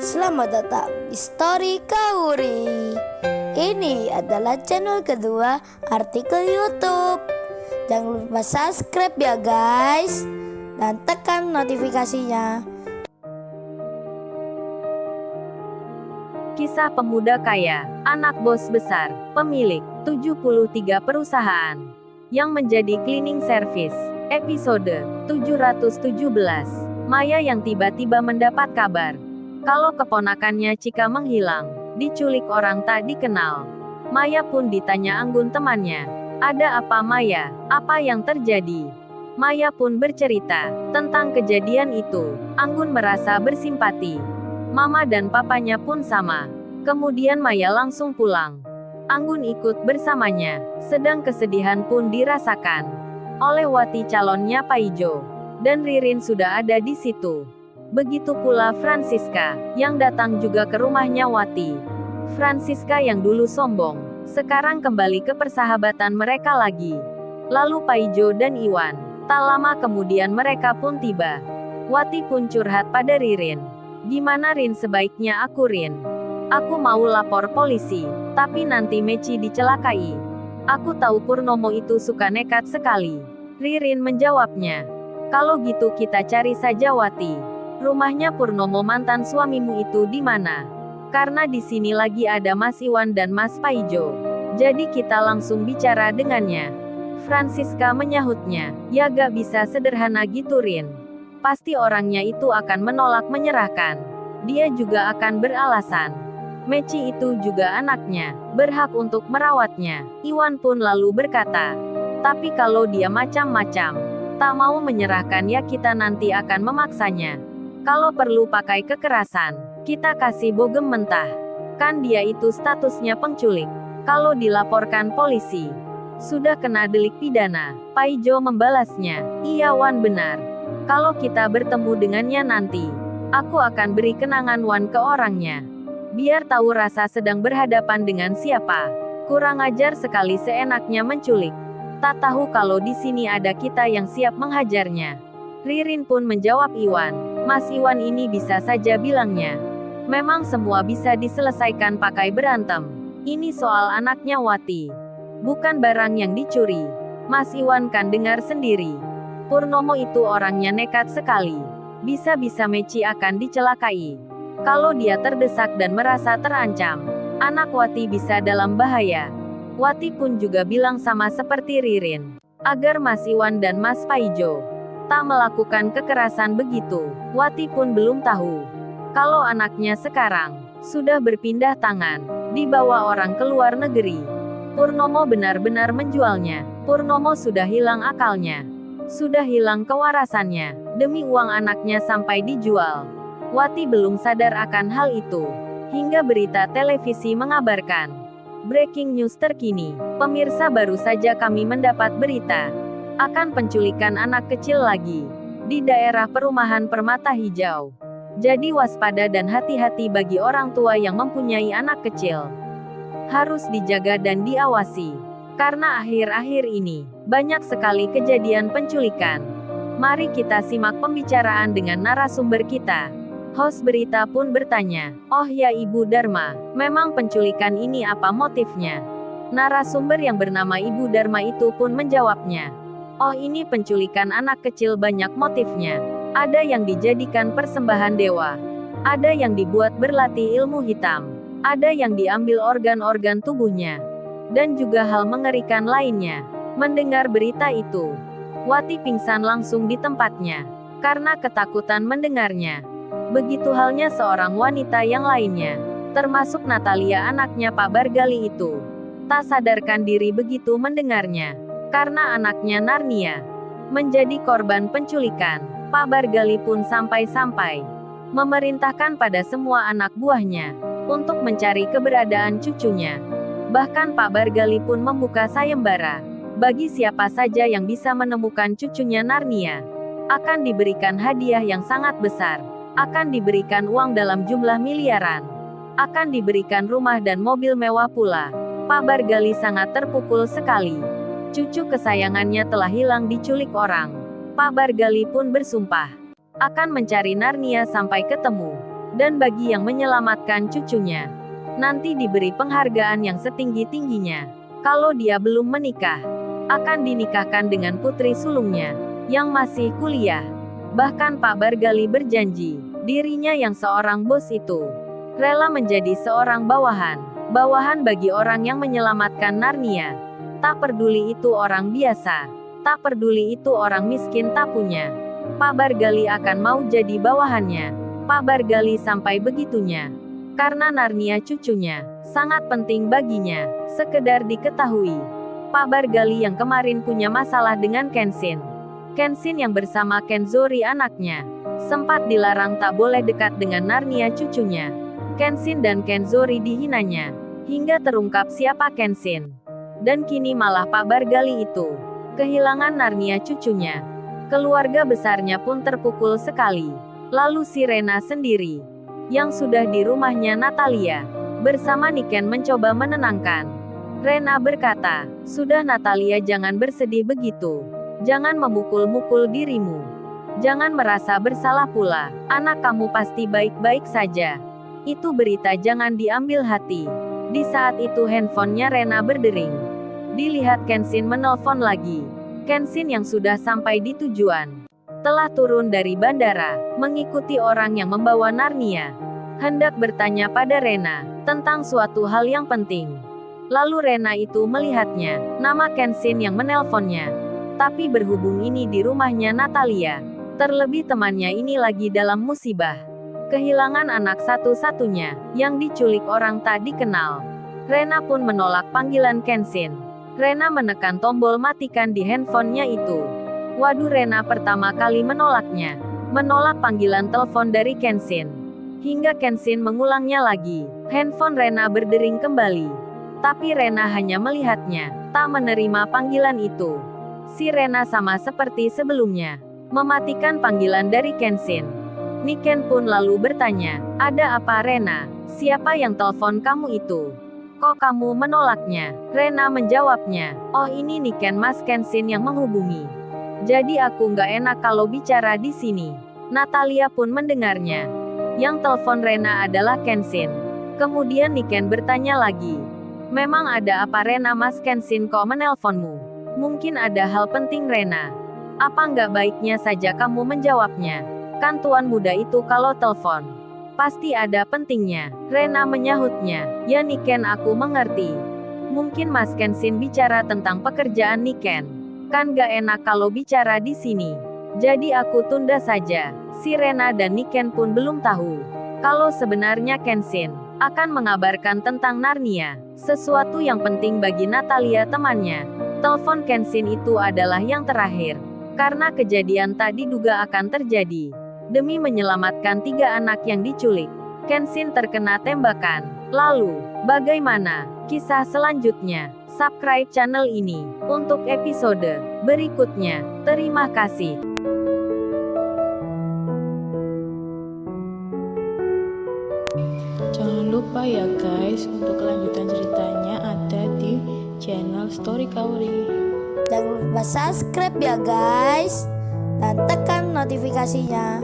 Selamat datang di Story Kauri. Ini adalah channel kedua artikel YouTube. Jangan lupa subscribe ya guys, dan tekan notifikasinya. Kisah pemuda kaya, anak bos besar, pemilik 73 perusahaan, yang menjadi cleaning service. Episode 717. Maya yang tiba-tiba mendapat kabar kalau keponakannya Cika menghilang, diculik orang tak dikenal. Maya pun ditanya Anggun temannya, "Ada apa Maya? Apa yang terjadi?" Maya pun bercerita tentang kejadian itu. Anggun merasa bersimpati. Mama dan papanya pun sama. Kemudian Maya langsung pulang. Anggun ikut bersamanya, sedang kesedihan pun dirasakan oleh Wati calonnya Paijo. Dan Ririn sudah ada di situ. Begitu pula Francisca, yang datang juga ke rumahnya Wati. Francisca yang dulu sombong, sekarang kembali ke persahabatan mereka lagi. Lalu Paijo dan Iwan. Tak lama kemudian mereka pun tiba. Wati pun curhat pada Ririn. "Gimana Rin, sebaiknya aku Rin? Aku mau lapor polisi, tapi nanti Meci dicelakai. Aku tahu Purnomo itu suka nekat sekali." Ririn menjawabnya, "Kalau gitu kita cari saja Wati. Rumahnya Purnomo mantan suamimu itu di mana? Karena di sini lagi ada Mas Iwan dan Mas Paijo. Jadi kita langsung bicara dengannya." Francisca menyahutnya, "Ya gak bisa sederhana gitu Rin. Pasti orangnya itu akan menolak menyerahkan. Dia juga akan beralasan. Meci itu juga anaknya, berhak untuk merawatnya." Iwan pun lalu berkata, "Tapi kalau dia macam-macam, tak mau menyerahkan ya kita nanti akan memaksanya. Kalau perlu pakai kekerasan, kita kasih bogem mentah. Kan dia itu statusnya penculik. Kalau dilaporkan polisi, sudah kena delik pidana." Paijo membalasnya, "Iya Wan benar. Kalau kita bertemu dengannya nanti, aku akan beri kenangan Wan ke orangnya. Biar tahu rasa sedang berhadapan dengan siapa. Kurang ajar sekali seenaknya menculik. Tak tahu kalau di sini ada kita yang siap menghajarnya." Ririn pun menjawab Iwan, "Mas Iwan ini bisa saja bilangnya. Memang semua bisa diselesaikan pakai berantem. Ini soal anaknya Wati, bukan barang yang dicuri. Mas Iwan kan dengar sendiri. Purnomo itu orangnya nekat sekali. Bisa-bisa Meci akan dicelakai. Kalau dia terdesak dan merasa terancam, anak Wati bisa dalam bahaya." Wati pun juga bilang sama seperti Ririn, agar Mas Iwan dan Mas Paijo tak melakukan kekerasan begitu. Wati pun belum tahu kalau anaknya sekarang sudah berpindah tangan, dibawa orang ke luar negeri. Purnomo benar-benar menjualnya. Purnomo sudah hilang akalnya, sudah hilang kewarasannya, demi uang anaknya sampai dijual. Wati belum sadar akan hal itu, hingga berita televisi mengabarkan. Breaking news terkini, pemirsa, baru saja kami mendapat berita akan penculikan anak kecil lagi di daerah perumahan Permata Hijau. Jadi waspada dan hati-hati bagi orang tua yang mempunyai anak kecil. Harus dijaga dan diawasi, karena akhir-akhir ini banyak sekali kejadian penculikan. Mari kita simak pembicaraan dengan narasumber kita. Host berita pun bertanya, "Oh ya Ibu Dharma, memang penculikan ini apa motifnya?" Narasumber yang bernama Ibu Dharma itu pun menjawabnya, "Oh ini penculikan anak kecil banyak motifnya. Ada yang dijadikan persembahan dewa. Ada yang dibuat berlatih ilmu hitam. Ada yang diambil organ-organ tubuhnya. Dan juga hal mengerikan lainnya." Mendengar berita itu, Wati pingsan langsung di tempatnya, karena ketakutan mendengarnya. Begitu halnya seorang wanita yang lainnya, termasuk Natalia anaknya Pak Bargali itu. Tak sadarkan diri begitu mendengarnya, karena anaknya Narnia menjadi korban penculikan. Pak Bargali pun sampai-sampai memerintahkan pada semua anak buahnya untuk mencari keberadaan cucunya. Bahkan Pak Bargali pun membuka sayembara. Bagi siapa saja yang bisa menemukan cucunya Narnia, akan diberikan hadiah yang sangat besar. Akan diberikan uang dalam jumlah miliaran. Akan diberikan rumah dan mobil mewah pula. Pak Bargali sangat terpukul sekali. Cucu kesayangannya telah hilang diculik orang. Pak Bargali pun bersumpah akan mencari Narnia sampai ketemu. Dan bagi yang menyelamatkan cucunya, nanti diberi penghargaan yang setinggi-tingginya. Kalau dia belum menikah, akan dinikahkan dengan putri sulungnya, yang masih kuliah. Bahkan Pak Bargali berjanji, dirinya yang seorang bos itu, rela menjadi seorang bawahan. Bawahan bagi orang yang menyelamatkan Narnia. Tak peduli itu orang biasa, tak peduli itu orang miskin tak punya. Pak Bargali akan mau jadi bawahannya. Pak Bargali sampai begitunya. Karena Narnia cucunya, sangat penting baginya. Sekedar diketahui, Pak Bargali yang kemarin punya masalah dengan Kenshin. Kenshin yang bersama Kenzori anaknya, sempat dilarang tak boleh dekat dengan Narnia cucunya. Kenshin dan Kenzori dihinanya, hingga terungkap siapa Kenshin. Dan kini malah Pak Bargali itu kehilangan Narnia cucunya. Keluarga besarnya pun terpukul sekali. Lalu si Rena sendiri, yang sudah di rumahnya Natalia, bersama Niken mencoba menenangkan. Rena berkata, "Sudah Natalia, jangan bersedih begitu. Jangan memukul-mukul dirimu. Jangan merasa bersalah pula. Anak kamu pasti baik-baik saja." Itu berita jangan diambil hati. Di saat itu handphonenya Rena berdering. Dilihat Kenshin menelpon lagi. Kenshin yang sudah sampai di tujuan, telah turun dari bandara, mengikuti orang yang membawa Narnia. Hendak bertanya pada Rena, tentang suatu hal yang penting. Lalu Rena itu melihatnya, nama Kenshin yang menelponnya. Tapi berhubung ini di rumahnya Natalia, terlebih temannya ini lagi dalam musibah. Kehilangan anak satu-satunya, yang diculik orang tak dikenal. Rena pun menolak panggilan Kenshin. Rena menekan tombol matikan di handphonenya itu. Waduh, Rena pertama kali menolaknya. Menolak panggilan telepon dari Kenshin. Hingga Kenshin mengulangnya lagi. Handphone Rena berdering kembali. Tapi Rena hanya melihatnya, tak menerima panggilan itu. Si Rena sama seperti sebelumnya, mematikan panggilan dari Kenshin. Niken pun lalu bertanya, "Ada apa Rena? Siapa yang telepon kamu itu? Kok kamu menolaknya?" Rena menjawabnya, "Oh ini Niken Mas Kenshin yang menghubungi. Jadi aku nggak enak kalau bicara di sini." Natalia pun mendengarnya. Yang telepon Rena adalah Kenshin. Kemudian Niken bertanya lagi, "Memang ada apa Rena Mas Kenshin kok menelponmu? Mungkin ada hal penting Rena. Apa nggak baiknya saja kamu menjawabnya? Kan tuan muda itu kalau telepon, pasti ada pentingnya." Rena menyahutnya, "Ya Niken, aku mengerti. Mungkin Mas Kenshin bicara tentang pekerjaan Niken. Kan gak enak kalau bicara di sini. Jadi aku tunda saja." Si Rena dan Niken pun belum tahu kalau sebenarnya Kenshin akan mengabarkan tentang Narnia, sesuatu yang penting bagi Natalia temannya. Telepon Kenshin itu adalah yang terakhir, karena kejadian tak diduga akan terjadi. Demi menyelamatkan 3 anak yang diculik, Kenshin terkena tembakan. Lalu, bagaimana kisah selanjutnya? Subscribe channel ini untuk episode berikutnya. Terima kasih. Jangan lupa ya guys, untuk kelanjutan ceritanya ada di channel Story Kauri. Jangan lupa subscribe ya guys, dan tekan notifikasinya.